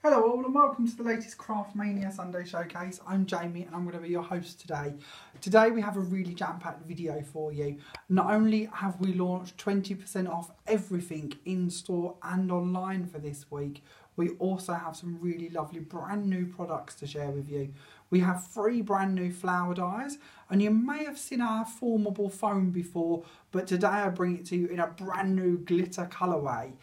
Hello all and welcome to the latest Craftmania Sunday Showcase. I'm Jamie and I'm going to be your host today. Today we have a really jam-packed video for you. Not only have we launched 20% off everything in store and online for this week, we also have some really lovely brand new products to share with you. We have 3 brand new flower dyes, and you may have seen our Formable foam before, but today I bring it to you in a brand new glitter colourway.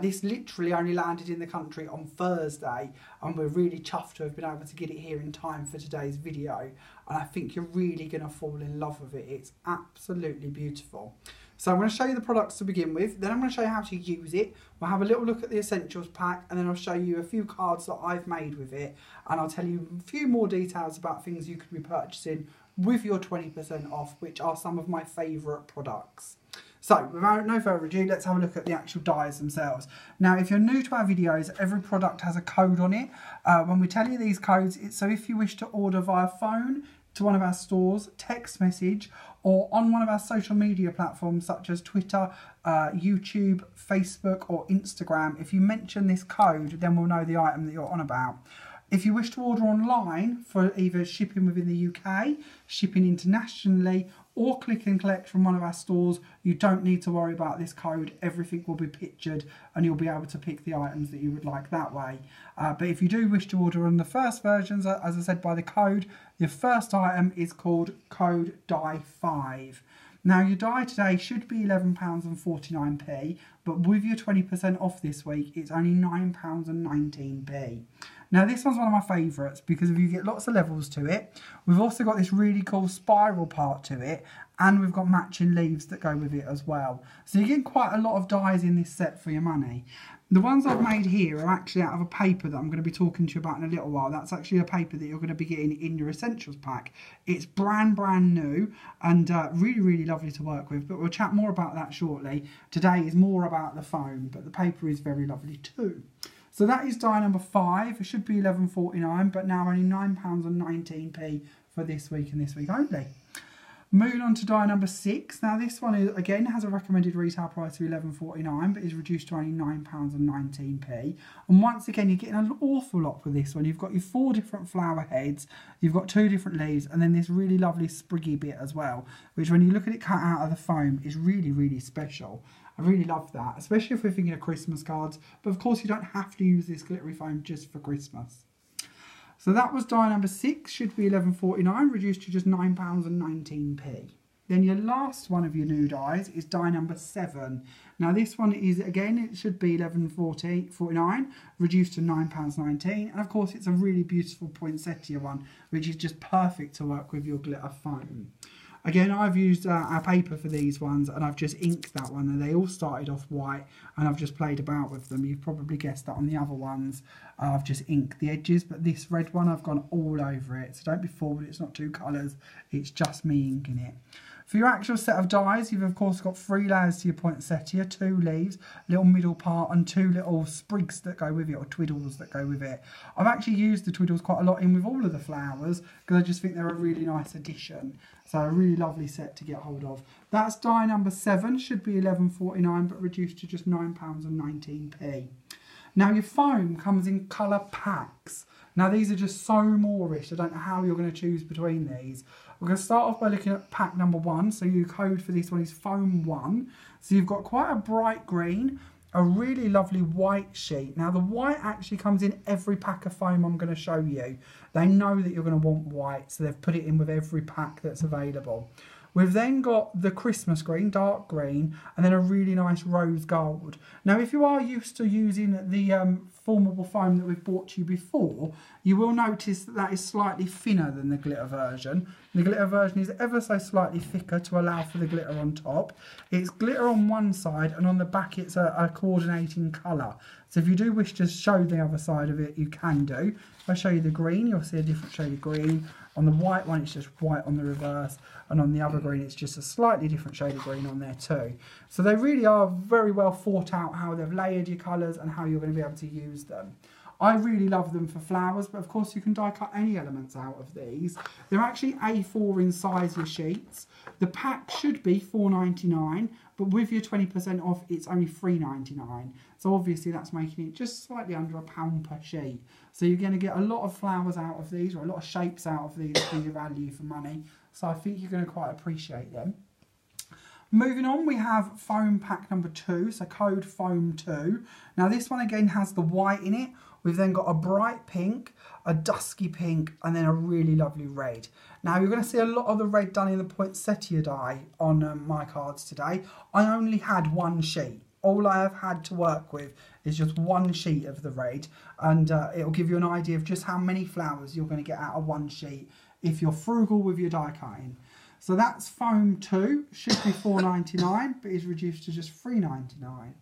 This literally only landed in the country on Thursday, and we're really chuffed to have been able to get it here in time for today's video, and I think you're really going to fall in love with it. It's absolutely beautiful. So I'm going to show you the products to begin with, then I'm going to show you how to use it. We'll have a little look at the essentials pack, and then I'll show you a few cards that I've made with it, and I'll tell you a few more details about things you could be purchasing with your 20% off, which are some of my favourite products. So, without no further ado, let's have a look at the actual dyes themselves. Now, if you're new to our videos, every product has a code on it. When we tell you these codes, it's so if you wish to order via phone to one of our stores, text message, or on one of our social media platforms such as Twitter, YouTube, Facebook, or Instagram, if you mention this code, then we'll know the item that you're on about. If you wish to order online for either shipping within the UK, shipping internationally, or click and collect from one of our stores, you don't need to worry about this code. Everything will be pictured and you'll be able to pick the items that you would like that way. But if you do wish to order on the first versions, as I said, by the code, your first item is called Code Die 5. Now your die today should be £11.49, but with your 20% off this week, it's only £9.19. Now this one's one of my favourites because you get lots of levels to it. We've also got this really cool spiral part to it, and we've got matching leaves that go with it as well. So you're getting quite a lot of dies in this set for your money. The ones I've made here are actually out of a paper that I'm going to be talking to you about in a little while. That's actually a paper that you're going to be getting in your essentials pack. It's brand new and really lovely to work with, but we'll chat more about that shortly. Today is more about the foam, but the paper is very lovely too. So that is die number 5. It should be £11.49, but now only £9.19 for this week and this week only. Moving on to die number 6. Now this one is, again, has a recommended retail price of £11.49, but is reduced to only £9.19. And once again, you're getting an awful lot for this one. You've got your 4 different flower heads, you've got 2 different leaves, and then this really lovely spriggy bit as well, which when you look at it cut out of the foam is really special. I really love that, especially if we're thinking of Christmas cards. But of course, you don't have to use this glittery foam just for Christmas. So that was die number 6, should be £11.49, reduced to just £9.19. Then your last one of your new dies is die number 7. Now this one is, again, it should be £11.49, reduced to £9.19. And of course, it's a really beautiful poinsettia one, which is just perfect to work with your glitter foam. Again, I've used our paper for these ones, and I've just inked that one, and they all started off white, and I've just played about with them. You've probably guessed that on the other ones, I've just inked the edges, but this red one, I've gone all over it. So don't be fooled, it's not 2 colours, it's just me inking it. For your actual set of dies, you've of course got 3 layers to your poinsettia, 2 leaves, little middle part, and 2 little sprigs that go with it, or twiddles that go with it. I've actually used the twiddles quite a lot in with all of the flowers, because I just think they're a really nice addition. So a really lovely set to get hold of. That's die number 7, should be £11.49, but reduced to just £9.19. Now your foam comes in colour packs. Now these are just so Moorish, I don't know how you're going to choose between these. We're going to start off by looking at pack number 1. So your code for this one is foam 1. So you've got quite a bright green, a really lovely white sheet. Now the white actually comes in every pack of foam I'm going to show you. They know that you're going to want white, so they've put it in with every pack that's available. We've then got the Christmas green, dark green, and then a really nice rose gold. Now, if you are used to using the Formable foam that we've bought to you before, you will notice that that is slightly thinner than the glitter version. The glitter version is ever so slightly thicker to allow for the glitter on top. It's glitter on one side, and on the back it's a coordinating colour. So if you do wish to show the other side of it, you can do. If I show you the green, you'll see a different shade of green. On the white one, it's just white on the reverse, and on the other green, it's just a slightly different shade of green on there too. So they really are very well thought out how they've layered your colours and how you're going to be able to use them. I really love them for flowers, but of course you can die cut any elements out of these. They're actually A4 in size, your sheets. The pack should be £4.99, but with your 20% off, it's only $3.99. So obviously that's making it just slightly under £1 per sheet. So you're going to get a lot of flowers out of these, or a lot of shapes out of these for your value for money. So I think you're going to quite appreciate them. Moving on, we have foam pack number 2, so code FOAM2. Now this one again has the white in it. We've then got a bright pink, a dusky pink, and then a really lovely red. Now you're going to see a lot of the red done in the poinsettia die on my cards today. I only had one sheet. All I have had to work with is just one sheet of the red, and it'll give you an idea of just how many flowers you're going to get out of one sheet if you're frugal with your die cutting. So that's foam 2, should be $4.99, but is reduced to just $3.99.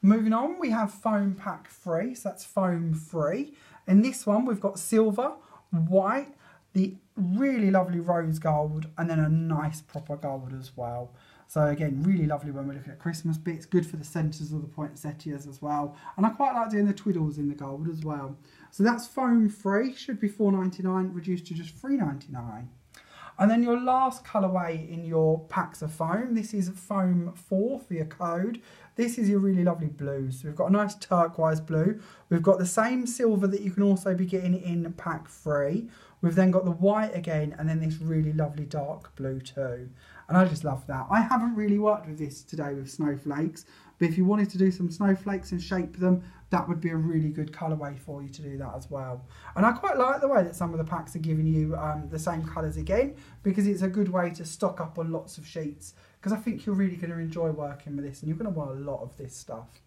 Moving on, we have foam pack 3, so that's foam 3. In this one, we've got silver, white, the really lovely rose gold, and then a nice proper gold as well. So again, really lovely when we're looking at Christmas bits, good for the centres of the poinsettias as well. And I quite like doing the twiddles in the gold as well. So that's foam 3, should be $4.99, reduced to just $3.99. And then your last colourway in your packs of foam, this is foam 4 for your code. This is your really lovely blue. So we've got a nice turquoise blue. We've got the same silver that you can also be getting in pack 3. We've then got the white again, and then this really lovely dark blue too. And I just love that. I haven't really worked with this today with snowflakes, but if you wanted to do some snowflakes and shape them, that would be a really good colourway for you to do that as well. And I quite like the way that some of the packs are giving you the same colours again, because it's a good way to stock up on lots of sheets, because I think you're really going to enjoy working with this, and you're going to want a lot of this stuff.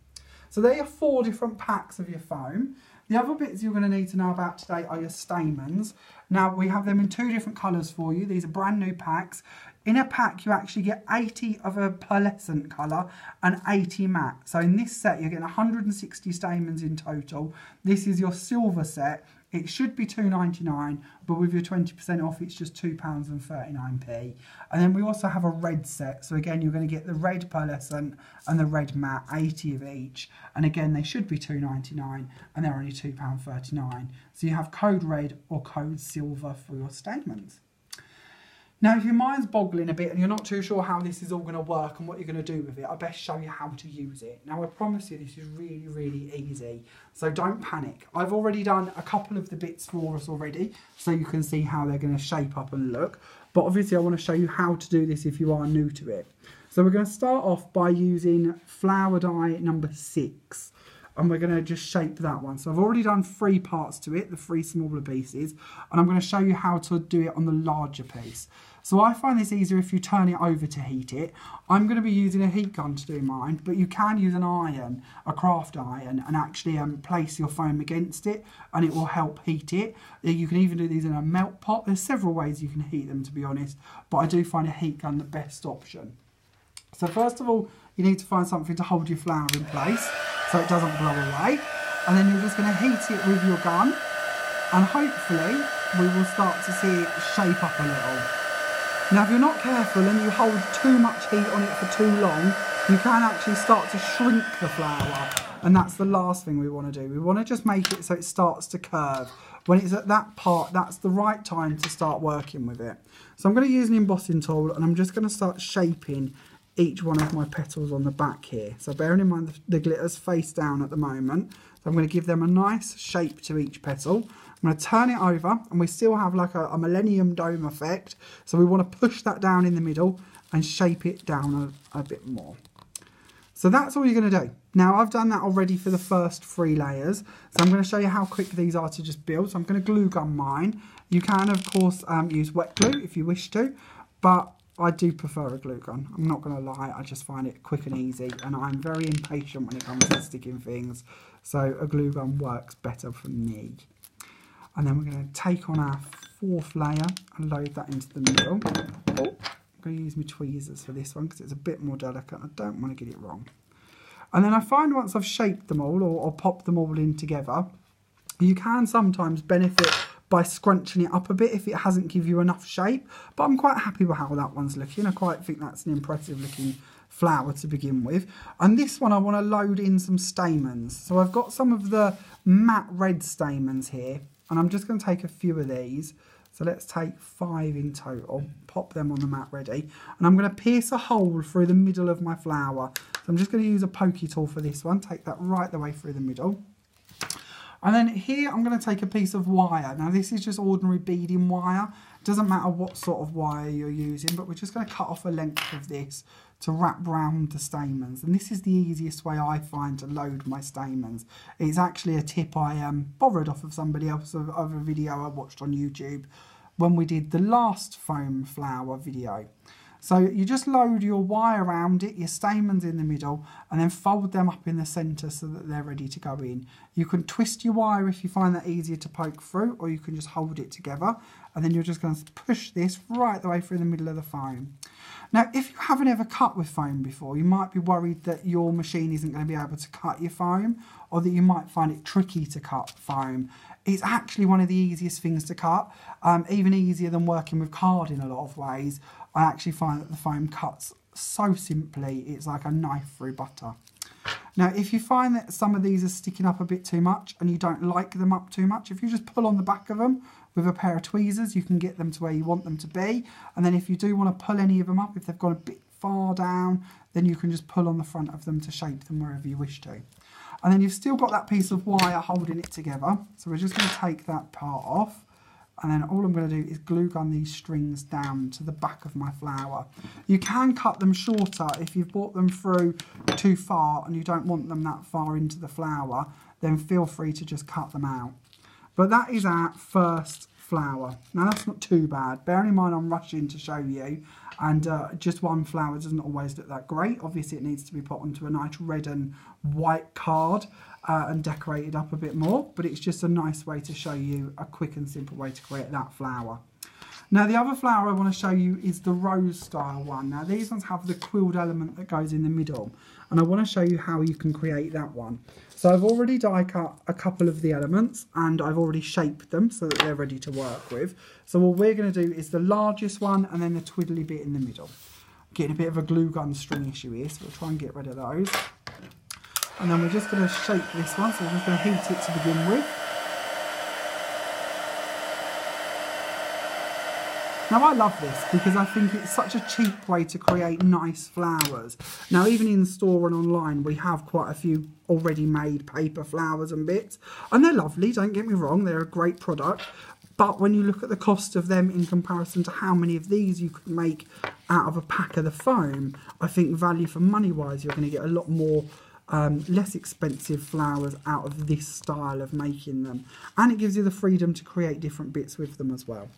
So there are 4 different packs of your foam. The other bits you're going to need to know about today are your stamens. Now we have them in 2 different colours for you. These are brand new packs. In a pack you actually get 80 of a pearlescent colour and 80 matte. So in this set you're getting 160 stamens in total. This is your silver set. It should be $2.99, but with your 20% off, it's just £2.39. And then we also have a red set. So again, you're going to get the red pearlescent and the red matte, 80 of each. And again, they should be $2.99, and they're only £2.39. So you have code red or code silver for your stamens. Now, if your mind's boggling a bit and you're not too sure how this is all going to work and what you're going to do with it, I best show you how to use it. Now, I promise you this is really, really easy, so don't panic. I've already done a couple of the bits for us already, so you can see how they're going to shape up and look. But obviously, I want to show you how to do this if you are new to it. So we're going to start off by using flower die number 6. And we're going to just shape that one. So I've already done 3 parts to it, the 3 smaller pieces, and I'm going to show you how to do it on the larger piece. So I find this easier if you turn it over to heat it. I'm going to be using a heat gun to do mine, but you can use an iron, a craft iron, and actually place your foam against it, and it will help heat it. You can even do these in a melt pot. There's several ways you can heat them, to be honest, but I do find a heat gun the best option. So first of all, you need to find something to hold your flour in place so it doesn't blow away. And then you're just going to heat it with your gun, and hopefully we will start to see it shape up a little. Now if you're not careful and you hold too much heat on it for too long, you can actually start to shrink the flour, and that's the last thing we want to do. We want to just make it so it starts to curve. When it's at that part, that's the right time to start working with it. So I'm going to use an embossing tool, and I'm just going to start shaping each one of my petals on the back here. So bearing in mind the glitter's face down at the moment, so I'm going to give them a nice shape to each petal. I'm going to turn it over, and we still have like a millennium dome effect, so we want to push that down in the middle and shape it down a bit more. So that's all you're going to do. Now I've done that already for the first 3 layers, so I'm going to show you how quick these are to just build. So I'm going to glue gun mine. You can of course use wet glue if you wish to, but I do prefer a glue gun. I'm not going to lie, I just find it quick and easy, and I'm very impatient when it comes to sticking things, so a glue gun works better for me. And then we're going to take on our 4th layer and load that into the middle. Oh, I'm going to use my tweezers for this one because it's a bit more delicate. I don't want to get it wrong. And then I find once I've shaped them all or popped them all in together, you can sometimes benefit by scrunching it up a bit if it hasn't given you enough shape. But I'm quite happy with how that one's looking. I quite think that's an impressive looking flower to begin with. And this one I want to load in some stamens. So I've got some of the matte red stamens here, and I'm just going to take a few of these. So let's take 5 in total, pop them on the mat ready. And I'm going to pierce a hole through the middle of my flower. So I'm just going to use a pokey tool for this one, take that right the way through the middle. And then here I'm going to take a piece of wire. Now this is just ordinary beading wire. It doesn't matter what sort of wire you're using, but we're just going to cut off a length of this to wrap round the stamens. And this is the easiest way I find to load my stamens. It's actually a tip I borrowed off of somebody else of a video I watched on YouTube when we did the last foam flower video. So you just load your wire around it, your stamens in the middle, and then fold them up in the centre so that they're ready to go in. You can twist your wire if you find that easier to poke through, or you can just hold it together, and then you're just going to push this right the way through the middle of the foam. Now, if you haven't ever cut with foam before, you might be worried that your machine isn't going to be able to cut your foam, or that you might find it tricky to cut foam. It's actually one of the easiest things to cut, even easier than working with card in a lot of ways. I actually find that the foam cuts so simply, it's like a knife through butter. Now, if you find that some of these are sticking up a bit too much and you don't like them up too much, if you just pull on the back of them with a pair of tweezers, you can get them to where you want them to be. And then if you do want to pull any of them up, if they've gone a bit far down, then you can just pull on the front of them to shape them wherever you wish to. And then you've still got that piece of wire holding it together. So we're just going to take that part off. And then all I'm going to do is glue gun these strings down to the back of my flower. You can cut them shorter if you've brought them through too far and you don't want them that far into the flower, then feel free to just cut them out. But that is our first flower. Now that's not too bad. Bearing in mind I'm rushing to show you, and just one flower doesn't always look that great. Obviously it needs to be put onto a nice red and white card and decorated up a bit more, but it's just a nice way to show you a quick and simple way to create that flower. Now the other flower I want to show you is the rose style one. Now these ones have the quilled element that goes in the middle, and I want to show you how you can create that one. So I've already die cut a couple of the elements and I've already shaped them so that they're ready to work with. So what we're going to do is the largest one and then the twiddly bit in the middle. Getting a bit of a glue gun string issue here, so we'll try and get rid of those. And then we're just going to shape this one, so we're just going to heat it to begin with. Now I love this because I think it's such a cheap way to create nice flowers. Now even in store and online we have quite a few already made paper flowers and bits, and they're lovely, don't get me wrong, they're a great product. But when you look at the cost of them in comparison to how many of these you could make out of a pack of the foam, I think value for money wise you're going to get a lot more less expensive flowers out of this style of making them, and it gives you the freedom to create different bits with them as well.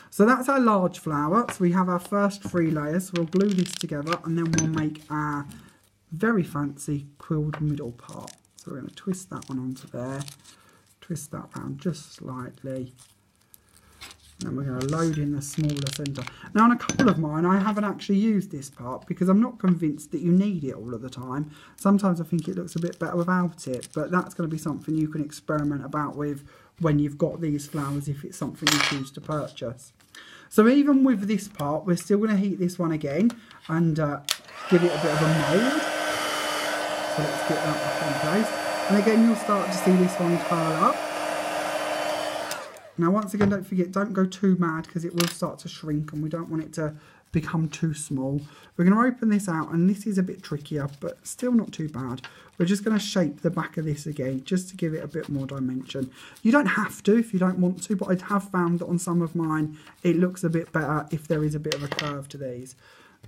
So that's our large flower. So we have our first 3 layers. So we'll glue this together and then we'll make our very fancy quilled middle part. So we're going to twist that one onto there, twist that round just slightly. Then we're going to load in the smaller centre. Now on a couple of mine I haven't actually used this part because I'm not convinced that you need it all of the time. Sometimes I think it looks a bit better without it, but that's going to be something you can experiment about with when you've got these flowers if it's something you choose to purchase. So even with this part we're still going to heat this one again and give it a bit of a mould. So let's get that back in place. And again you'll start to see this one curl up. Now once again, don't forget, don't go too mad because it will start to shrink and we don't want it to become too small. We're going to open this out, and this is a bit trickier but still not too bad. We're just going to shape the back of this again just to give it a bit more dimension. You don't have to if you don't want to, but I have found that on some of mine it looks a bit better if there is a bit of a curve to these.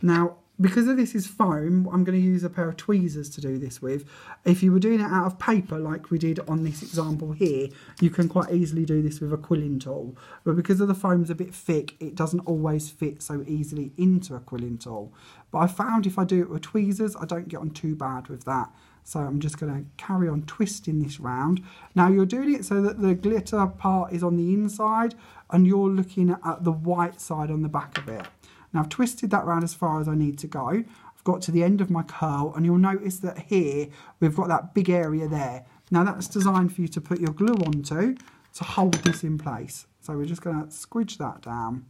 Now because of this is foam, I'm going to use a pair of tweezers to do this with. If you were doing it out of paper like we did on this example here, you can quite easily do this with a quilling tool. But because of the foam's a bit thick, it doesn't always fit so easily into a quilling tool. But I found if I do it with tweezers, I don't get on too bad with that. So I'm just going to carry on twisting this round. Now you're doing it so that the glitter part is on the inside and you're looking at the white side on the back of it. Now I've twisted that round as far as I need to go. I've got to the end of my curl and you'll notice that here we've got that big area there. Now that's designed for you to put your glue onto to hold this in place. So we're just going to squidge that down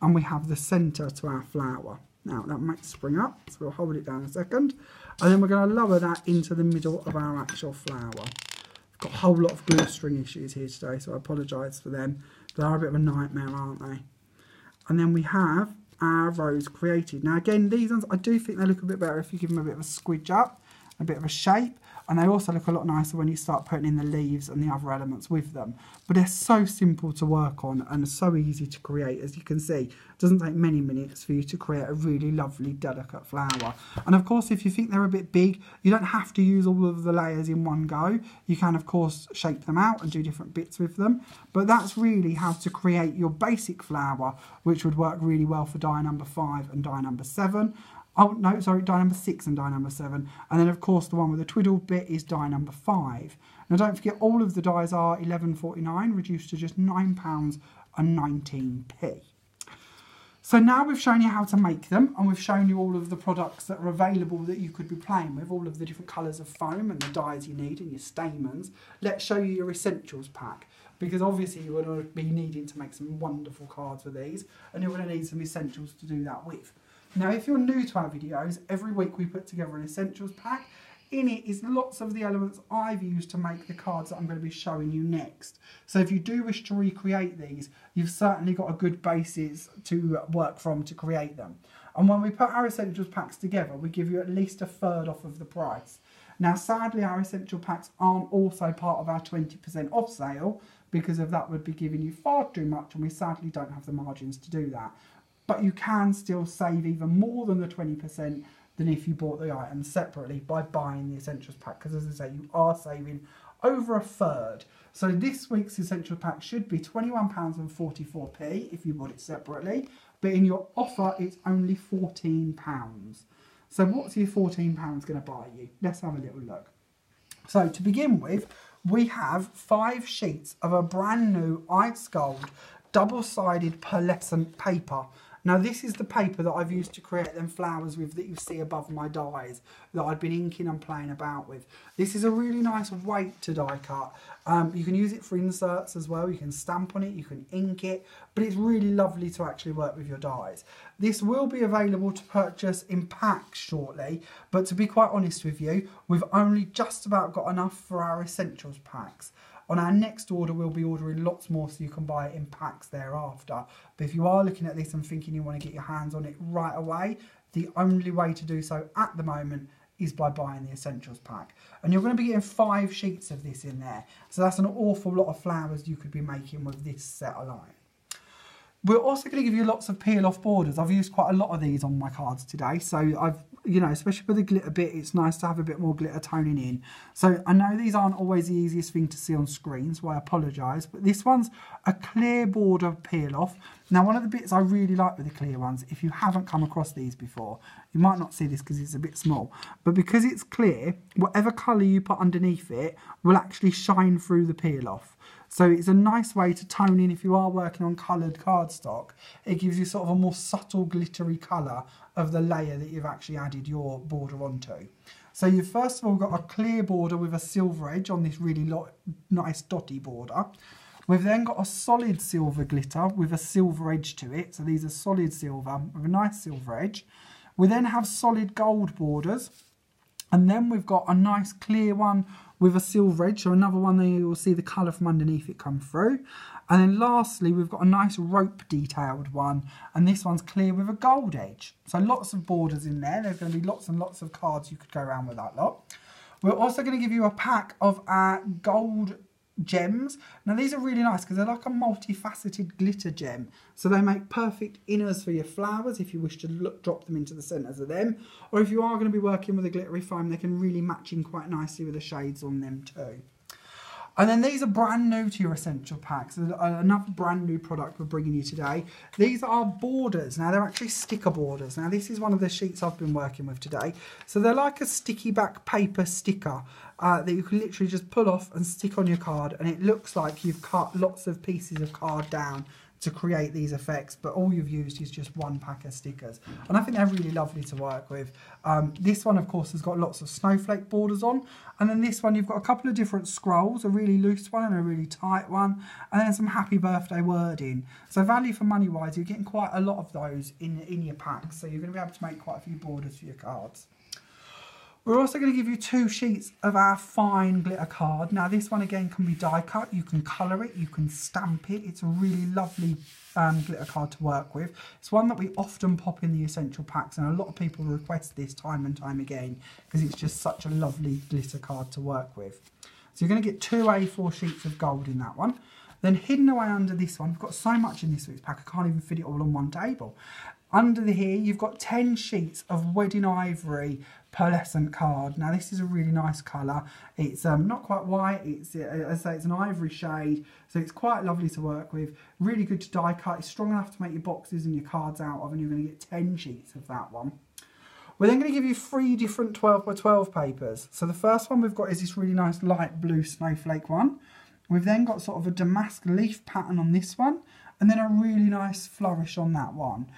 and we have the centre to our flower. Now that might spring up, so we'll hold it down a second and then we're going to lower that into the middle of our actual flower. Got a whole lot of glue string issues here today, so I apologise for them. They are a bit of a nightmare, aren't they? And then we have our rose created. Now again, these ones, I do think they look a bit better if you give them a bit of a squidge up, a bit of a shape. And they also look a lot nicer when you start putting in the leaves and the other elements with them. But they're so simple to work on and so easy to create. As you can see, it doesn't take many minutes for you to create a really lovely, delicate flower. And of course, if you think they're a bit big, you don't have to use all of the layers in one go. You can, of course, shape them out and do different bits with them. But that's really how to create your basic flower, which would work really well for die number 5 and die number 7. Oh, no, sorry, die number 6 and die number 7. And then, of course, the one with the twiddled bit is die number 5. Now, don't forget, all of the dies are £11.49, reduced to just £9.19. So now we've shown you how to make them, and we've shown you all of the products that are available that you could be playing with, all of the different colours of foam and the dies you need and your Stamens. Let's show you your essentials pack, because obviously you're going to be needing to make some wonderful cards with these, and you're going to need some essentials to do that with. Now, if you're new to our videos, every week we put together an essentials pack. In it is lots of the elements I've used to make the cards that I'm going to be showing you next. So if you do wish to recreate these, you've certainly got a good basis to work from to create them. And when we put our essentials packs together, we give you at least a third off of the price. Now, sadly, our essential packs aren't also part of our 20% off sale, because of that would be giving you far too much, and we sadly don't have the margins to do that. But you can still save even more than the 20% than if you bought the items separately by buying the essentials pack, because as I say, you are saving over a third. So this week's essential pack should be £21.44 if you bought it separately, but in your offer it's only £14. So what's your £14 going to buy you? Let's have a little look. So to begin with, we have 5 sheets of a brand new ice gold double-sided pearlescent paper. Now this is the paper that I've used to create them flowers with that you see above my dies that I've been inking and playing about with. This is a really nice weight to die cut. You can use it for inserts as well, you can stamp on it, you can ink it, but it's really lovely to actually work with your dies. This will be available to purchase in packs shortly, but to be quite honest with you, we've only just about got enough for our essentials packs. On our next order, we'll be ordering lots more so you can buy it in packs thereafter. But if you are looking at this and thinking you want to get your hands on it right away, the only way to do so at the moment is by buying the essentials pack. And you're going to be getting 5 sheets of this in there. So that's an awful lot of flowers you could be making with this set alone. We're also going to give you lots of peel off borders. I've used quite a lot of these on my cards today. So I've, especially with the glitter bit, it's nice to have a bit more glitter toning in. So I know these aren't always the easiest thing to see on screen, so I apologise. But this one's a clear border peel off. Now, one of the bits I really like with the clear ones, if you haven't come across these before, you might not see this because it's a bit small. But because it's clear, whatever colour you put underneath it will actually shine through the peel off. So it's a nice way to tone in if you are working on coloured cardstock. It gives you sort of a more subtle glittery colour of the layer that you've actually added your border onto. So you've first of all got a clear border with a silver edge on this really nice dotty border. We've then got a solid silver glitter with a silver edge to it. So these are solid silver with a nice silver edge. We then have solid gold borders. And then we've got a nice clear one with a silver edge, so another one that you will see the colour from underneath it come through. And then lastly, we've got a nice rope detailed one, and this one's clear with a gold edge. So lots of borders in there. There's going to be lots and lots of cards you could go around with that lot. We're also going to give you a pack of our gold gems. Now these are really nice because they're like a multifaceted glitter gem, so they make perfect inners for your flowers if you wish to drop them into the centres of them, or if you are going to be working with a glittery foam, they can really match in quite nicely with the shades on them too. And then these are brand new to your essential packs. Another brand new product we're bringing you today. These are borders. Now they're actually sticker borders. Now this is one of the sheets I've been working with today. So they're like a sticky back paper sticker that you can literally just pull off and stick on your card, and it looks like you've cut lots of pieces of card down to create these effects, but all you've used is just one pack of stickers, and I think they're really lovely to work with. This one of course has got lots of snowflake borders on, and then this one you've got a couple of different scrolls, a really loose one and a really tight one, and then some happy birthday wording. So value for money wise, you're getting quite a lot of those in your packs, so you're going to be able to make quite a few borders for your cards. We're also going to give you 2 sheets of our fine glitter card. Now this one again can be die cut, you can colour it, you can stamp it. It's a really lovely glitter card to work with. It's one that we often pop in the essential packs, and a lot of people request this time and time again because it's just such a lovely glitter card to work with. So you're going to get 2 A4 sheets of gold in that one. Then hidden away under this one, we've got so much in this week's pack, I can't even fit it all on one table. Under here, you've got 10 sheets of Wedding Ivory pearlescent card. Now this is a really nice colour. It's not quite white, it's, as I say, it's an ivory shade, so it's quite lovely to work with. Really good to die cut. It's strong enough to make your boxes and your cards out of, and you're going to get 10 sheets of that one. We're then going to give you 3 different 12 by 12 papers. So the first one we've got is this really nice light blue snowflake one. We've then got sort of a damask leaf pattern on this one, and then a really nice flourish on that one.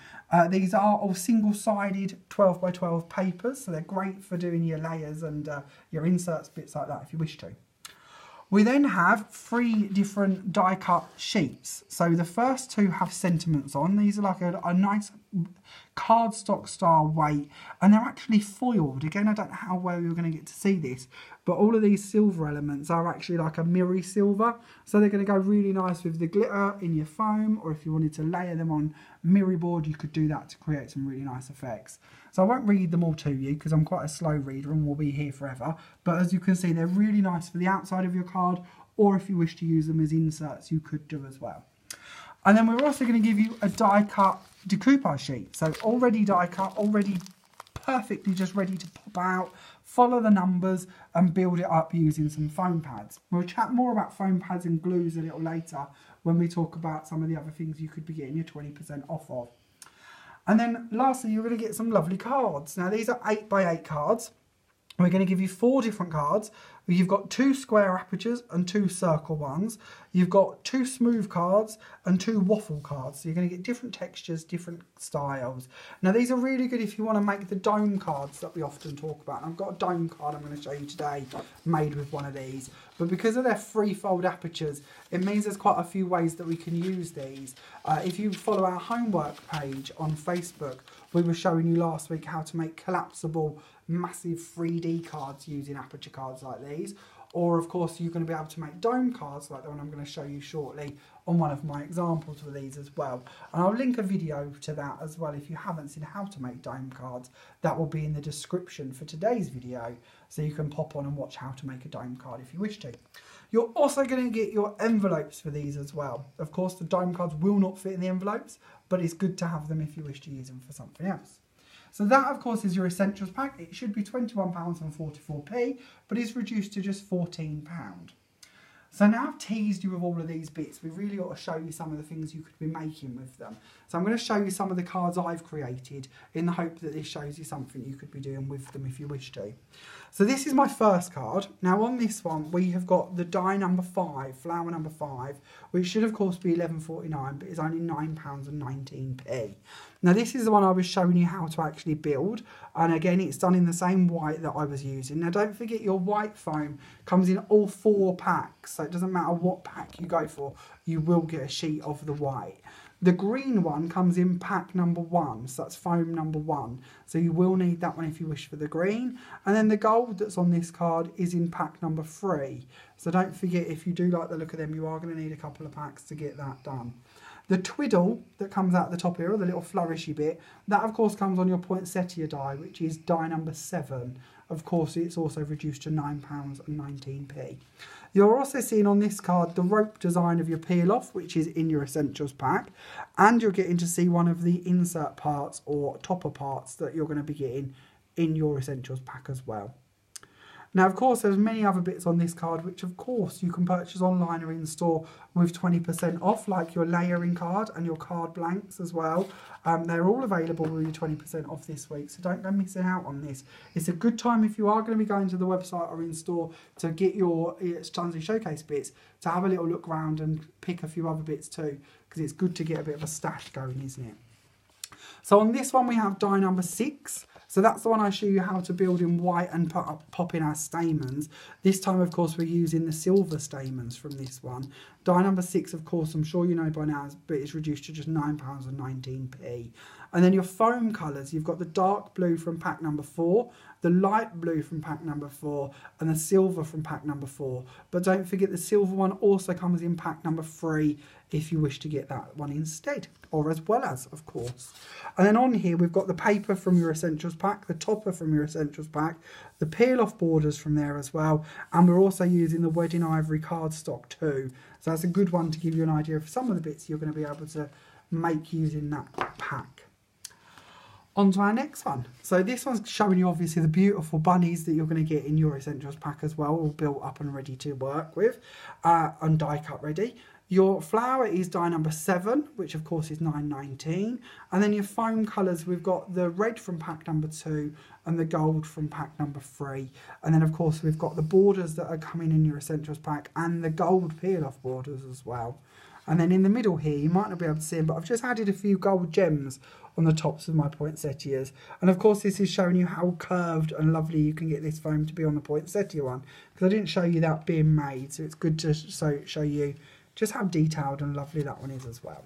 These are all single-sided 12 by 12 papers, so they're great for doing your layers and your inserts, bits like that if you wish to. We then have 3 different die-cut sheets. So the first 2 have sentiments on. These are like a nice cardstock style weight, and they're actually foiled. Again, I don't know how well you're going to get to see this, but all of these silver elements are actually like a mirrory silver, so they're going to go really nice with the glitter in your foam, or if you wanted to layer them on mirror board, you could do that to create some really nice effects. So I won't read them all to you because I'm quite a slow reader and we'll be here forever, but as you can see, they're really nice for the outside of your card, or if you wish to use them as inserts, you could do as well. And then we're also going to give you a die cut decoupage sheet. So already die cut, already perfectly just ready to pop out, follow the numbers and build it up using some foam pads. We'll chat more about foam pads and glues a little later when we talk about some of the other things you could be getting your 20% off of. And then lastly, you're going to get some lovely cards. Now these are 8 by 8 cards. We're going to give you 4 different cards. You've got 2 square apertures and 2 circle ones. You've got 2 smooth cards and 2 waffle cards. So you're going to get different textures, different styles. Now these are really good if you want to make the dome cards that we often talk about. And I've got a dome card I'm going to show you today made with one of these. But because of their free-fold apertures, it means there's quite a few ways that we can use these. If you follow our homework page on Facebook, we were showing you last week how to make collapsible massive 3D cards using aperture cards like these, or of course you're going to be able to make dome cards like the one I'm going to show you shortly on one of my examples of these as well, and I'll link a video to that as well. If you haven't seen how to make dome cards, that will be in the description for today's video, so you can pop on and watch how to make a dome card if you wish to. You're also going to get your envelopes for these as well. Of course the dome cards will not fit in the envelopes, but it's good to have them if you wish to use them for something else. So that, of course, is your essentials pack. It should be £21.44p, but it's reduced to just £14. So now I've teased you with all of these bits, we really ought to show you some of the things you could be making with them. So I'm going to show you some of the cards I've created in the hope that this shows you something you could be doing with them if you wish to. So this is my first card. Now on this one we have got the die number 5, flower number 5, which should of course be £11.49, but is only £9.19p. Now this is the one I was showing you how to actually build, and again it's done in the same white that I was using. Now don't forget your white foam comes in all 4 packs, so it doesn't matter what pack you go for, you will get a sheet of the white. The green one comes in pack number 1, so that's foam number 1. So you will need that one if you wish for the green. And then the gold that's on this card is in pack number 3. So don't forget, if you do like the look of them, you are going to need a couple of packs to get that done. The twiddle that comes out the top here, or the little flourishy bit, that of course comes on your poinsettia die, which is die number 7. Of course, it's also reduced to £9.19p. You're also seeing on this card the rope design of your peel off, which is in your essentials pack, and you're getting to see one of the insert parts or topper parts that you're going to be getting in your essentials pack as well. Now, of course, there's many other bits on this card, which of course you can purchase online or in store with 20% off, like your layering card and your card blanks as well. They're all available with your 20% off this week, so don't go missing out on this. It's a good time if you are going to be going to the website or in store to get your Stamens Showcase bits, to have a little look around and pick a few other bits too, because it's good to get a bit of a stash going, isn't it? So on this one we have die number 6. So that's the one I show you how to build in white and pop in our stamens. This time, of course, we're using the silver stamens from this one. Die number 6, of course, I'm sure you know by now, but it's reduced to just £9.19p. And then your foam colours, you've got the dark blue from pack number 4, the light blue from pack number 4, and the silver from pack number 4. But don't forget the silver one also comes in pack number 3 if you wish to get that one instead, or as well as, of course. And then on here we've got the paper from your Essentials pack, the topper from your Essentials pack, the peel-off borders from there as well, and we're also using the Wedding Ivory cardstock too. So that's a good one to give you an idea of some of the bits you're going to be able to make using that pack. On to our next one. So this one's showing you obviously the beautiful bunnies that you're going to get in your Essentials pack as well, all built up and ready to work with, and die cut ready. Your flower is die number 7, which of course is 9.19, and then your foam colours, we've got the red from pack number 2 and the gold from pack number 3, and then of course we've got the borders that are coming in your Essentials pack and the gold peel-off borders as well. And then in the middle here, you might not be able to see them, but I've just added a few gold gems on the tops of my poinsettias. And of course this is showing you how curved and lovely you can get this foam to be on the poinsettia one, because I didn't show you that being made, so it's good to show you just how detailed and lovely that one is as well.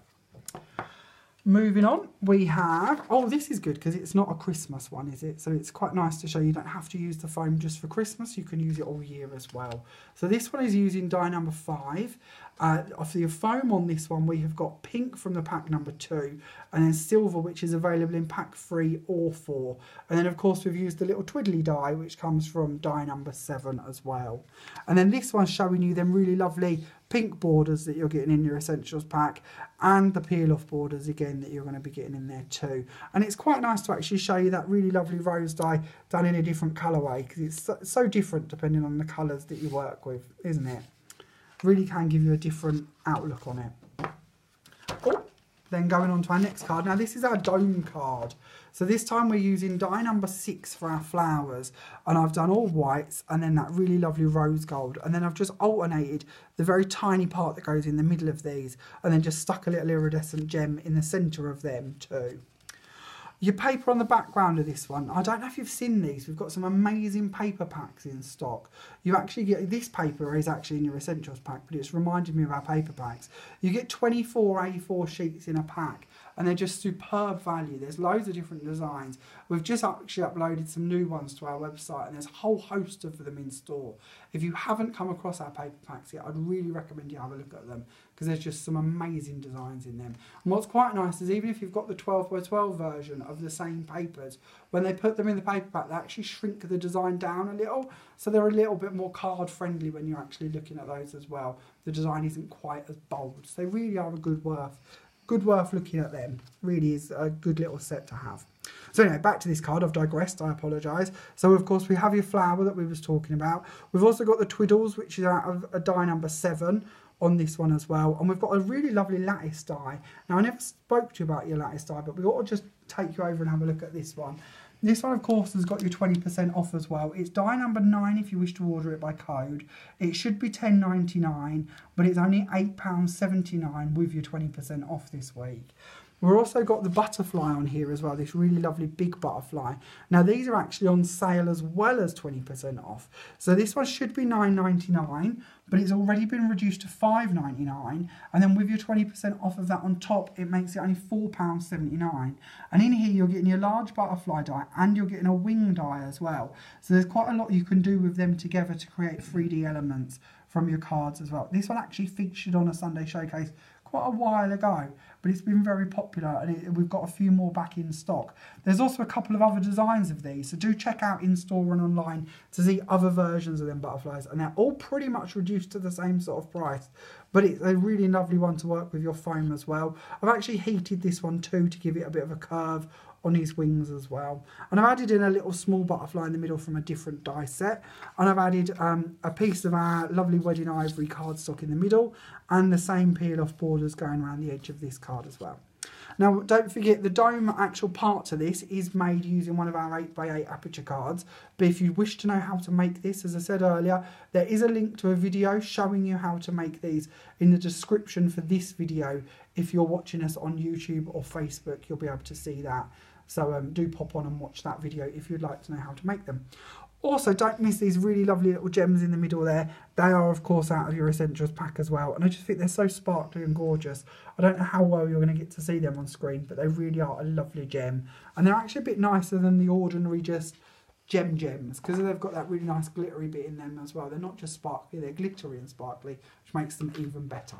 Moving on, we have, oh, this is good because it's not a Christmas one, is it? So it's quite nice to show you don't have to use the foam just for Christmas, you can use it all year as well. So this one is using die number 5. For your foam on this one, we have got pink from the pack number 2, and then silver, which is available in pack 3 or 4. And then of course we've used the little twiddly die, which comes from die number 7 as well. And then this one's showing you them really lovely pink borders that you're getting in your Essentials pack, and the peel-off borders again that you're going to be getting in there too. And it's quite nice to actually show you that really lovely rose dye done in a different colourway, because it's so different depending on the colours that you work with, isn't it? Really can give you a different outlook on it. Oh, then going on to our next card. Now this is our dome card. So this time we're using die number 6 for our flowers, and I've done all whites and then that really lovely rose gold, and then I've just alternated the very tiny part that goes in the middle of these, and then just stuck a little iridescent gem in the centre of them too. Your paper on the background of this one, I don't know if you've seen these, we've got some amazing paper packs in stock. You actually get, this paper is actually in your Essentials pack, but it's reminded me of our paper packs. You get 24 A4 sheets in a pack, and they're just superb value. There's loads of different designs. We've just actually uploaded some new ones to our website, and there's a whole host of them in store. If you haven't come across our paper packs yet, I'd really recommend you have a look at them, because there's just some amazing designs in them. And what's quite nice is even if you've got the 12x12 version of the same papers, when they put them in the paper pack, they actually shrink the design down a little, so they're a little bit more card friendly when you're actually looking at those as well. The design isn't quite as bold, so they really are a good worth looking at them. Really is a good little set to have. So anyway, back to this card. I've digressed, I apologise. So of course we have your flower that we was talking about. We've also got the twiddles, which is out of a die number 7 on this one as well, and we've got a really lovely lattice die. Now I never spoke to you about your lattice die, but we ought to just take you over and have a look at this one. This one of course has got your 20% off as well. It's die number 9 if you wish to order it by code. It should be £10.99, but it's only £8.79 with your 20% off this week. We've also got the butterfly on here as well, this really lovely big butterfly. Now these are actually on sale as well as 20% off. So this one should be £9.99, but it's already been reduced to £5.99, and then with your 20% off of that on top, it makes it only £4.79. And in here you're getting your large butterfly die, and you're getting a wing die as well. So there's quite a lot you can do with them together to create 3D elements from your cards as well. This one actually featured on a Sunday Showcase quite a while ago, but it's been very popular, and we've got a few more back in stock. There's also a couple of other designs of these, so do check out in store and online to see other versions of them butterflies, and they're all pretty much reduced to the same sort of price, but it's a really lovely one to work with your foam as well. I've actually heated this one too to give it a bit of a curve on his wings as well, and I've added in a little small butterfly in the middle from a different die set, and I've added a piece of our lovely Wedding Ivory cardstock in the middle, and the same peel off borders going around the edge of this card as well. Now don't forget, the dome actual part to this is made using one of our 8x8 aperture cards, but if you wish to know how to make this, as I said earlier, there is a link to a video showing you how to make these in the description for this video. If you're watching us on YouTube or Facebook, you'll be able to see that. So do pop on and watch that video if you'd like to know how to make them. Also, don't miss these really lovely little gems in the middle there. They are, of course, out of your Essentials pack as well. And I just think they're so sparkly and gorgeous. I don't know how well you're going to get to see them on screen, but they really are a lovely gem. And they're actually a bit nicer than the ordinary just gems, because they've got that really nice glittery bit in them as well. They're not just sparkly, they're glittery and sparkly, which makes them even better.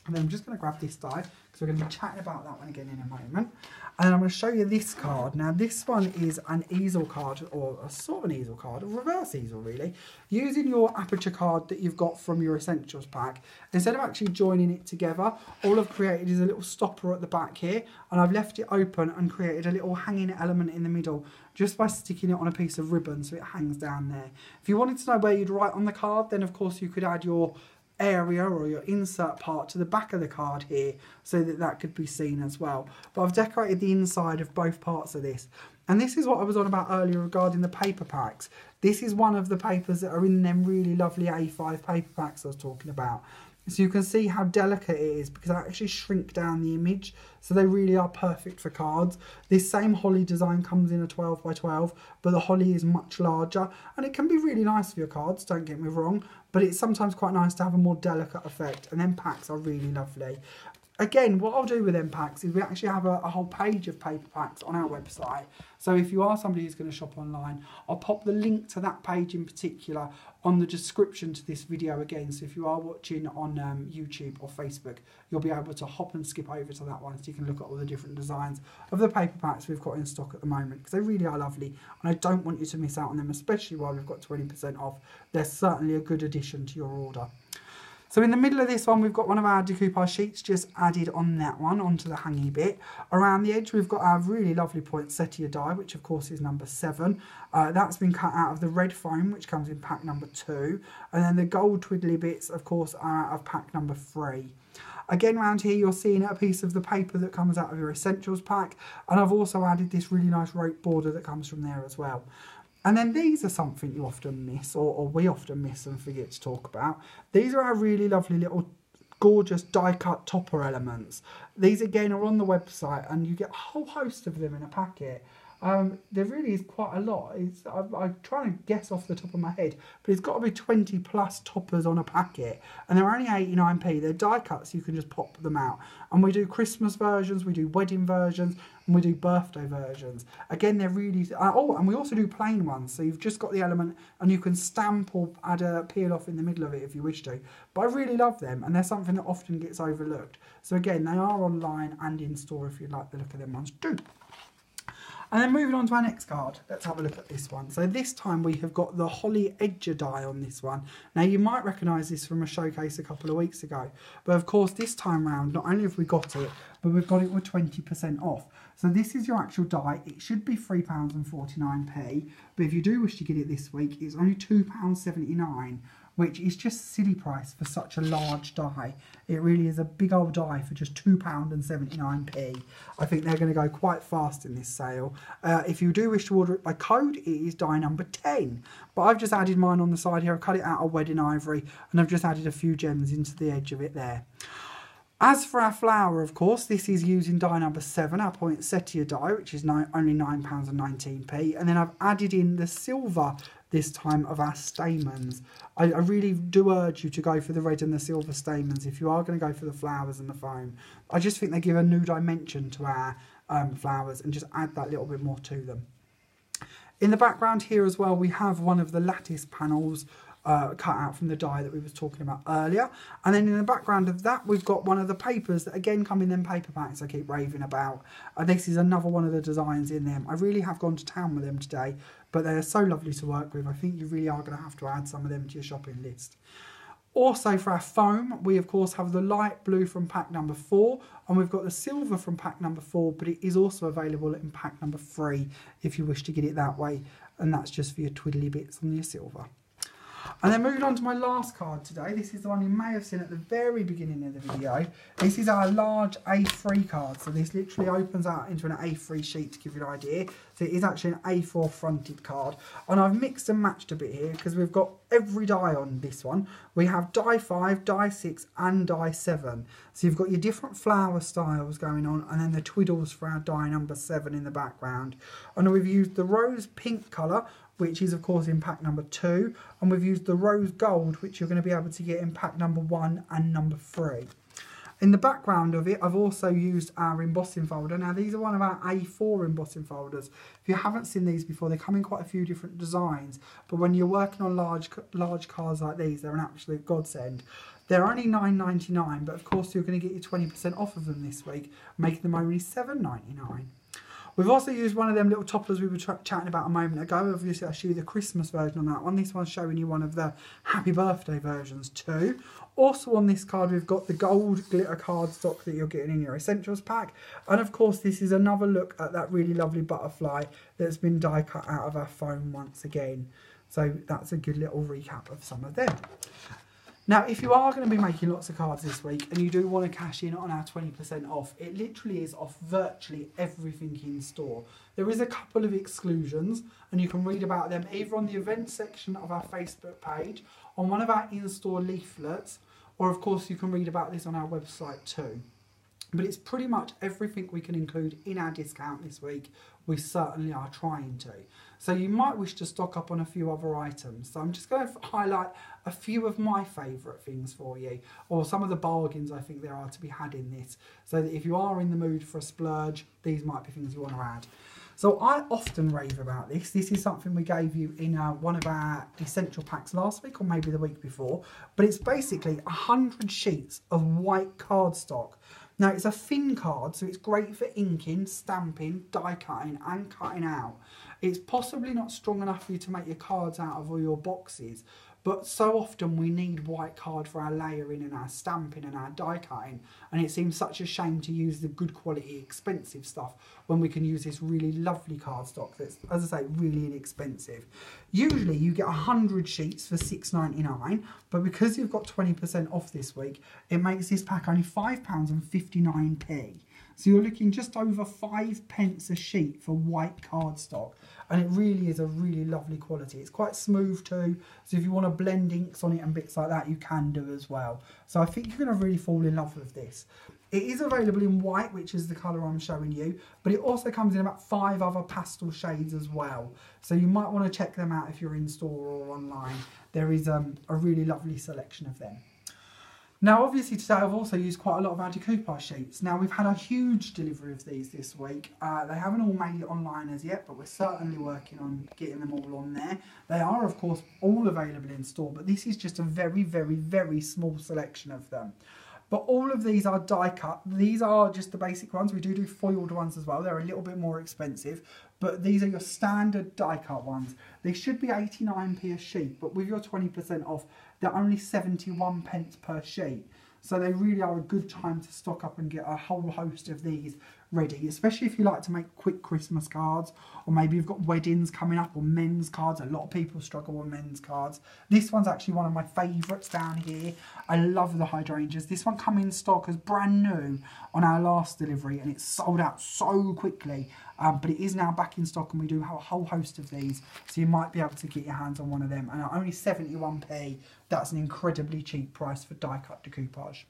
And then I'm just going to grab this die, because we're going to be chatting about that one again in a moment. And then I'm going to show you this card. Now this one is an easel card, or a sort of an easel card, a reverse easel really. Using your aperture card that you've got from your Essentials pack, instead of actually joining it together, all I've created is a little stopper at the back here, and I've left it open and created a little hanging element in the middle, just by sticking it on a piece of ribbon so it hangs down there. If you wanted to know where you'd write on the card, then of course you could add your area or your insert part to the back of the card here, so that that could be seen as well. But I've decorated the inside of both parts of this, and this is what I was on about earlier regarding the paper packs. This is one of the papers that are in them really lovely A5 paper packs I was talking about. So you can see how delicate it is, because I actually shrink down the image, so they really are perfect for cards. This same holly design comes in a 12 by 12, but the holly is much larger, and it can be really nice for your cards, don't get me wrong, but it's sometimes quite nice to have a more delicate effect, and then packs are really lovely. Again, what I'll do with them packs is we actually have a whole page of paper packs on our website. So if you are somebody who's going to shop online, I'll pop the link to that page in particular on the description to this video again. So if you are watching on YouTube or Facebook, you'll be able to hop and skip over to that one, so you can look at all the different designs of the paper packs we've got in stock at the moment, because they really are lovely, and I don't want you to miss out on them, especially while we've got 20% off. They're certainly a good addition to your order. So in the middle of this one, we've got one of our decoupage sheets just added on that one, onto the hangy bit. Around the edge, we've got our really lovely poinsettia die, which of course is number 7. That's been cut out of the red foam, which comes in pack number 2. And then the gold twiddly bits, of course, are out of pack number 3. Again, around here, you're seeing a piece of the paper that comes out of your Essentials pack. And I've also added this really nice rope border that comes from there as well. And then these are something you often miss, or we often miss and forget to talk about. These are our really lovely little gorgeous die-cut topper elements. These again are on the website, and you get a whole host of them in a packet. There really is quite a lot. I'm trying to guess off the top of my head, but it's got to be 20 plus toppers on a packet, and they're only 89p. They're die cuts, so you can just pop them out. And we do Christmas versions, we do wedding versions, and we do birthday versions. Again, they're really... oh, and we also do plain ones, so you've just got the element, and you can stamp or add a peel off in the middle of it if you wish to. But I really love them, and they're something that often gets overlooked. So again, they are online and in store if you like the look of them ones too. And then moving on to our next card, let's have a look at this one. So this time we have got the Holly Edger die on this one. Now you might recognise this from a showcase a couple of weeks ago, but of course this time round, not only have we got it, but we've got it with 20% off. So this is your actual die. It should be £3.49p, but if you do wish to get it this week, it's only £2.79, which is just silly price for such a large die. It really is a big old die for just £2.79p. I think they're going to go quite fast in this sale. If you do wish to order it by code, it is die number 10. But I've just added mine on the side here. I've cut it out of wedding ivory, and I've just added a few gems into the edge of it there. As for our flower, of course, this is using die number 7, our poinsettia die, which is only £9.19p. And then I've added in the silver this time of our Stamens. I really do urge you to go for the red and the silver Stamens if you are going to go for the flowers and the foam. I just think they give a new dimension to our flowers and just add that little bit more to them. In the background here as well, we have one of the lattice panels cut out from the die that we was talking about earlier. And then in the background of that, we've got one of the papers that again come in them paper packs I keep raving about. This is another one of the designs in them. I really have gone to town with them today, but they are so lovely to work with. I think you really are going to have to add some of them to your shopping list. Also for our foam, we of course have the light blue from pack number 4, and we've got the silver from pack number 4, but it is also available in pack number 3 if you wish to get it that way, and that's just for your twiddly bits on your silver. And then moving on to my last card today, this is the one you may have seen at the very beginning of the video. This is our large A3 card, so this literally opens out into an A3 sheet to give you an idea. So it is actually an A4 fronted card, and I've mixed and matched a bit here because we've got every die on this one. We have die 5, die 6 and die 7. So you've got your different flower styles going on, and then the twiddles for our die number 7 in the background. And we've used the rose pink colour, which is of course in pack number 2, and we've used the rose gold, which you're going to be able to get in pack number 1 and number 3. In the background of it, I've also used our embossing folder. Now, these are one of our A4 embossing folders. If you haven't seen these before, they come in quite a few different designs. But when you're working on large cards like these, they're an absolute godsend. They're only $9.99, but of course you're going to get your 20% off of them this week, making them only $7.99. We've also used one of them little toppers we were chatting about a moment ago. Obviously, I'll show you the Christmas version on that one. This one's showing you one of the happy birthday versions too. Also on this card, we've got the gold glitter cardstock that you're getting in your Essentials pack. And of course, this is another look at that really lovely butterfly that's been die cut out of our foam once again. So that's a good little recap of some of them. Now, if you are going to be making lots of cards this week and you do want to cash in on our 20% off, it literally is off virtually everything in store. There is a couple of exclusions and you can read about them either on the events section of our Facebook page, on one of our in-store leaflets, or of course you can read about this on our website too. But it's pretty much everything we can include in our discount this week. We certainly are trying to. So you might wish to stock up on a few other items. So I'm just going to highlight a few of my favourite things for you, or some of the bargains I think there are to be had in this. So that if you are in the mood for a splurge, these might be things you want to add. So I often rave about this. This is something we gave you in one of our essential packs last week or maybe the week before. But it's basically 100 sheets of white cardstock. Now, it's a thin card, so it's great for inking, stamping, die cutting and cutting out. It's possibly not strong enough for you to make your cards out of all your boxes, but so often we need white card for our layering and our stamping and our die cutting, and it seems such a shame to use the good quality expensive stuff when we can use this really lovely cardstock that's, as I say, really inexpensive. Usually you get 100 sheets for $6.99, but because you've got 20% off this week, it makes this pack only £5.59. So you're looking just over 5p a sheet for white cardstock. And it really is a really lovely quality. It's quite smooth too. So if you want to blend inks on it and bits like that, you can do as well. So I think you're going to really fall in love with this. It is available in white, which is the colour I'm showing you, but it also comes in about 5 other pastel shades as well. So you might want to check them out if you're in store or online. There is a really lovely selection of them. Now, obviously today I've also used quite a lot of our decoupage sheets. Now, we've had a huge delivery of these this week. They haven't all made it online as yet, but we're certainly working on getting them all on there. They are, of course, all available in store, but this is just a very, very, very small selection of them. But all of these are die cut. These are just the basic ones. We do foiled ones as well. They're a little bit more expensive, but these are your standard die cut ones. They should be 89p a sheet, but with your 20% off, they're only 71p per sheet. So they really are a good time to stock up and get a whole host of these ready, especially if you like to make quick Christmas cards, or maybe you've got weddings coming up or men's cards. A lot of people struggle with men's cards. This one's actually one of my favourites down here. I love the hydrangeas. This one came in stock as brand new on our last delivery and it sold out so quickly, but it is now back in stock and we do have a whole host of these, so you might be able to get your hands on one of them, and at only 71p, that's an incredibly cheap price for die cut decoupage.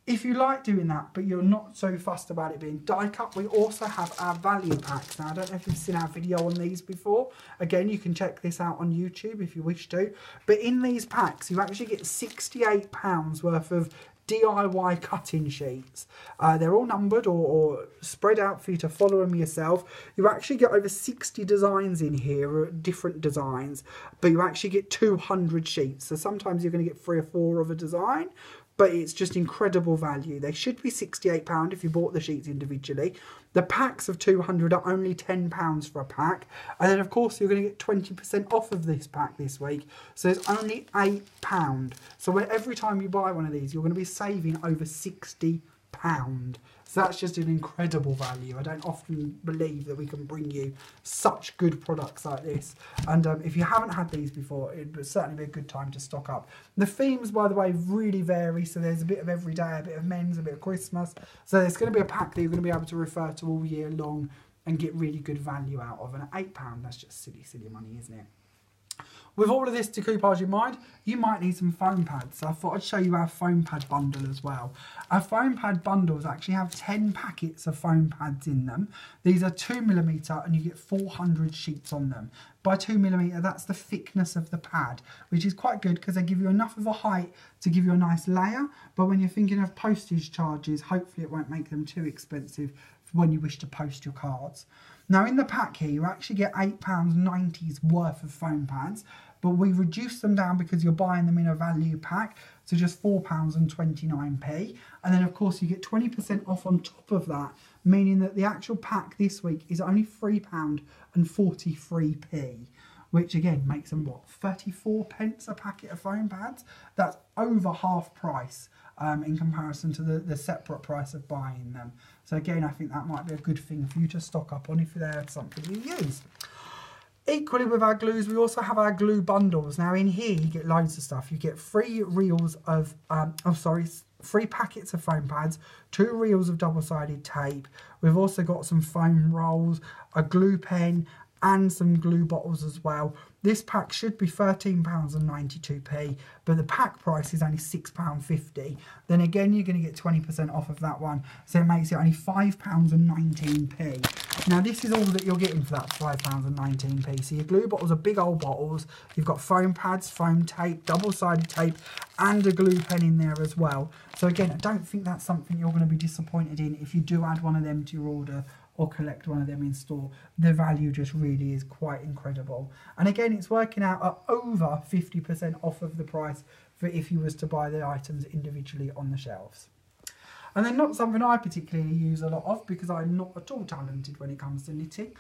If you like doing that, but you're not so fussed about it being die cut, we also have our value packs. Now, I don't know if you've seen our video on these before. Again, you can check this out on YouTube if you wish to. But in these packs, you actually get £68 worth of DIY cutting sheets. They're all numbered or spread out for you to follow them yourself. You actually get over 60 designs in here, different designs, but you actually get 200 sheets. So sometimes you're going to get 3 or 4 of a design, but it's just incredible value. They should be £68 if you bought the sheets individually. The packs of 200 are only £10 for a pack. And then, of course, you're going to get 20% off of this pack this week. So it's only £8. So every time you buy one of these, you're going to be saving over £60. So that's just an incredible value. I don't often believe that we can bring you such good products like this. And if you haven't had these before, it would certainly be a good time to stock up. The themes, by the way, really vary. So there's a bit of everyday, a bit of men's, a bit of Christmas. So there's going to be a pack that you're going to be able to refer to all year long and get really good value out of. And at £8, that's just silly, silly money, isn't it? With all of this decoupage in mind, you might need some foam pads. So I thought I'd show you our foam pad bundle as well. Our foam pad bundles actually have 10 packets of foam pads in them. These are 2mm and you get 400 sheets on them. By 2mm, that's the thickness of the pad, which is quite good because they give you enough of a height to give you a nice layer. But when you're thinking of postage charges, hopefully it won't make them too expensive when you wish to post your cards. Now in the pack here, you actually get £8.90's worth of foam pads, but we reduced them down because you're buying them in a value pack to just £4.29. And then of course you get 20% off on top of that, meaning that the actual pack this week is only £3.43, which again makes them what, 34p a packet of foam pads? That's over half price in comparison to the separate price of buying them. So again, I think that might be a good thing for you to stock up on if there's something you use. Equally with our glues, we also have our glue bundles. Now in here you get loads of stuff. You get 3 reels of, 3 packets of foam pads, 2 reels of double-sided tape. We've also got some foam rolls, a glue pen and some glue bottles as well. This pack should be £13.92p, but the pack price is only £6.50. Then again, you're going to get 20% off of that one, so it makes it only £5.19p. Now this is all that you're getting for that £5.19p. So your glue bottles are big old bottles. You've got foam pads, foam tape, double-sided tape, and a glue pen in there as well. So again, I don't think that's something you're going to be disappointed in if you do add one of them to your order or collect one of them in store. The value just really is quite incredible. And again, it's working out at over 50% off of the price for if you was to buy the items individually on the shelves. And then not something I particularly use a lot of because I'm not at all talented when it comes to knitting,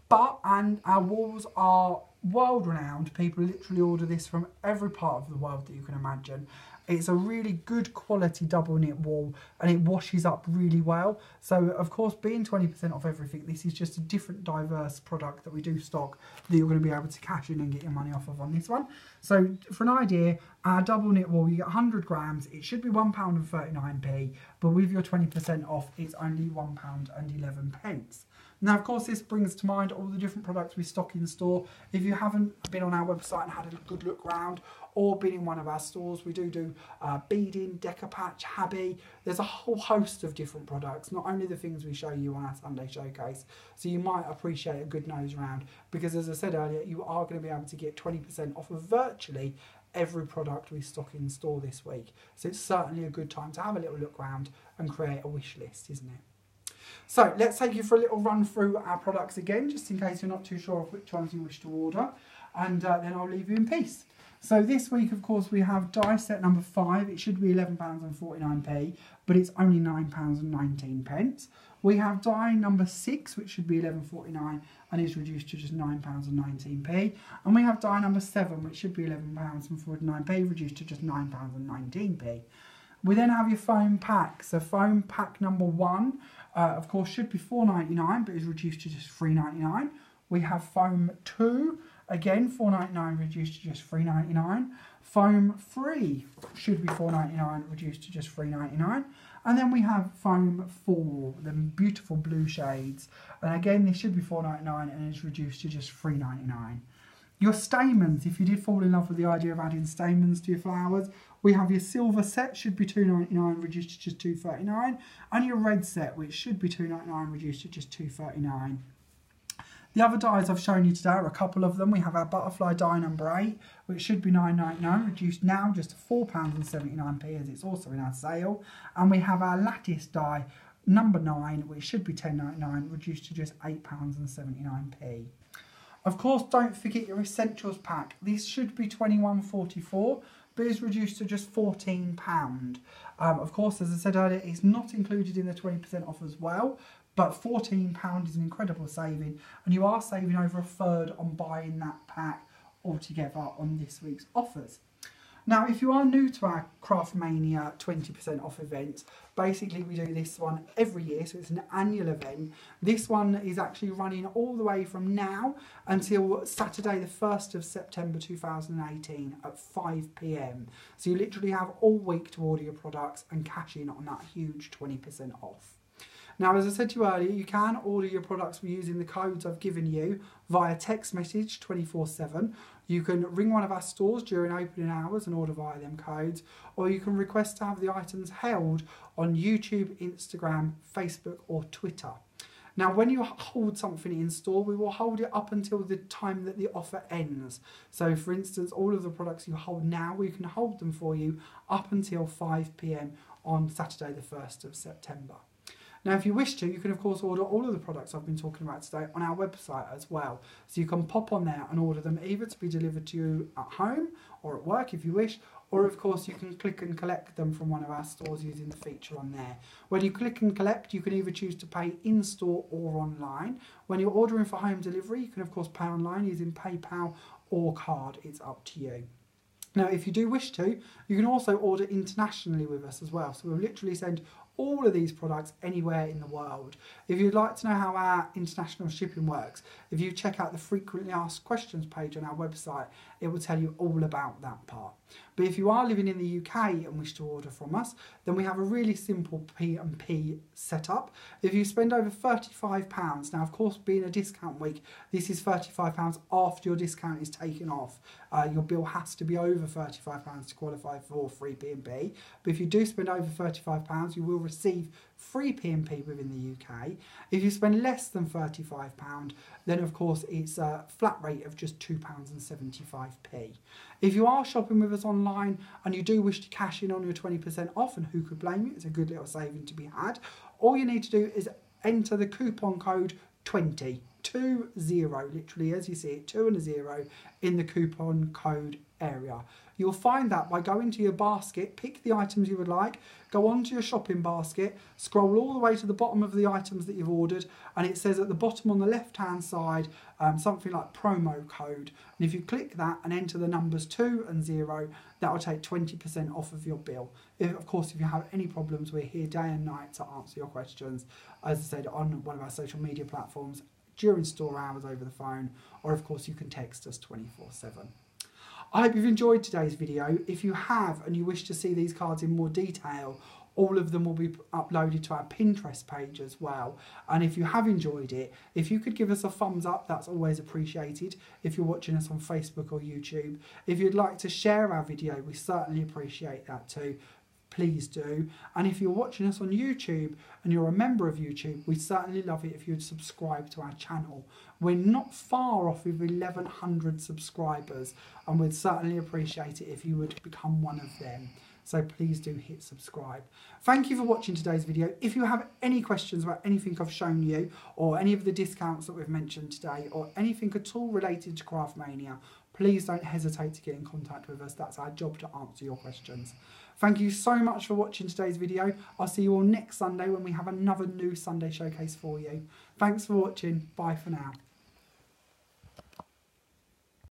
but our walls are world renowned. People literally order this from every part of the world that you can imagine. It's a really good quality double knit wall and it washes up really well. So of course, being 20% off everything, this is just a different diverse product that we do stock that you're going to be able to cash in and get your money off of on this one. So for an idea, our double knit wall, you get 100 grams, it should be £1.39p, but with your 20% off, it's only £1.11. Now, of course, this brings to mind all the different products we stock in store. If you haven't been on our website and had a good look round or been in one of our stores, we do beading, decopatch, habby. There's a whole host of different products, not only the things we show you on our Sunday showcase. So you might appreciate a good nose round because, as I said earlier, you are going to be able to get 20% off of virtually every product we stock in store this week. So it's certainly a good time to have a little look round and create a wish list, isn't it? So let's take you for a little run through our products again, just in case you're not too sure of which ones you wish to order, and then I'll leave you in peace. So this week, of course, we have die set number 5. It should be £11.49p, but it's only £9.19. We have die number 6, which should be £11.49 and is reduced to just £9.19p. And we have die number 7, which should be £11.49p, reduced to just £9.19p. We then have your foam pack. So foam pack number 1, of course, should be £4.99, but is reduced to just £3.99. We have foam 2, again £4.99, reduced to just £3.99. Foam 3 should be £4.99, reduced to just £3.99. And then we have foam 4, the beautiful blue shades. And again, this should be £4.99 and is reduced to just £3.99. Your stamens, if you did fall in love with the idea of adding stamens to your flowers, we have your silver set, should be £2.99, reduced to just £2.39, and your red set, which should be £2.99, reduced to just £2.39. The other dies I've shown you today are a couple of them. We have our butterfly die number 8, which should be £9.99, reduced now just to £4.79p as it's also in our sale. And we have our lattice die number 9, which should be £10.99, reduced to just £8.79p. Of course, don't forget your essentials pack. This should be £21.44, but is reduced to just £14. Of course, as I said earlier, it's not included in the 20% off as well, but £14 is an incredible saving, and you are saving over a third on buying that pack altogether on this week's offers. Now, if you are new to our Craftmania 20% off event, basically we do this one every year, so it's an annual event. This one is actually running all the way from now until Saturday the 1st of September 2018 at 5 PM. So you literally have all week to order your products and cash in on that huge 20% off. Now, as I said to you earlier, you can order your products using the codes I've given you via text message 24/7. You can ring one of our stores during opening hours and order via them codes, or you can request to have the items held on YouTube, Instagram, Facebook or Twitter. Now, when you hold something in store, we will hold it up until the time that the offer ends. So, for instance, all of the products you hold now, we can hold them for you up until 5 p.m. on Saturday the 1st of September. Now, if you wish to, you can of course order all of the products I've been talking about today on our website as well. So you can pop on there and order them either to be delivered to you at home or at work if you wish, or of course you can click and collect them from one of our stores using the feature on there. When you click and collect, you can either choose to pay in-store or online. When you're ordering for home delivery, you can of course pay online using PayPal or card. It's up to you. Now, if you do wish to, you can also order internationally with us as well. So we'll literally send all of these products anywhere in the world. If you'd like to know how our international shipping works, if you check out the frequently asked questions page on our website, it will tell you all about that part. But if you are living in the UK and wish to order from us, then we have a really simple P&P setup. If you spend over £35, now of course being a discount week, this is £35 after your discount is taken off. Your bill has to be over £35 to qualify for free P&P. But if you do spend over £35, you will receive free P&P within the UK. If you spend less than £35, then of course it's a flat rate of just £2.75. If you are shopping with us online and you do wish to cash in on your 20% off, and who could blame you, it's a good little saving to be had, all you need to do is enter the coupon code 20, literally as you see it, 2 and a 0 in the coupon code area. You'll find that by going to your basket, pick the items you would like, go onto your shopping basket, scroll all the way to the bottom of the items that you've ordered, and it says at the bottom on the left hand side something like promo code, and if you click that and enter the numbers 2 and 0, that will take 20% off of your bill. Of course, if you have any problems, we're here day and night to answer your questions, as I said, on one of our social media platforms during store hours over the phone, or of course you can text us 24/7. I hope you've enjoyed today's video. If you have and you wish to see these cards in more detail, all of them will be uploaded to our Pinterest page as well. And if you have enjoyed it, if you could give us a thumbs up, that's always appreciated. If you're watching us on Facebook or YouTube, if you'd like to share our video, we certainly appreciate that too. Please do. And if you're watching us on YouTube and you're a member of YouTube, we'd certainly love it if you'd subscribe to our channel. We're not far off with 1,100 subscribers, and we'd certainly appreciate it if you would become one of them. So please do hit subscribe. Thank you for watching today's video. If you have any questions about anything I've shown you, or any of the discounts that we've mentioned today, or anything at all related to Craftmania, please don't hesitate to get in contact with us. That's our job to answer your questions. Thank you so much for watching today's video. I'll see you all next Sunday when we have another new Sunday showcase for you. Thanks for watching. Bye for now.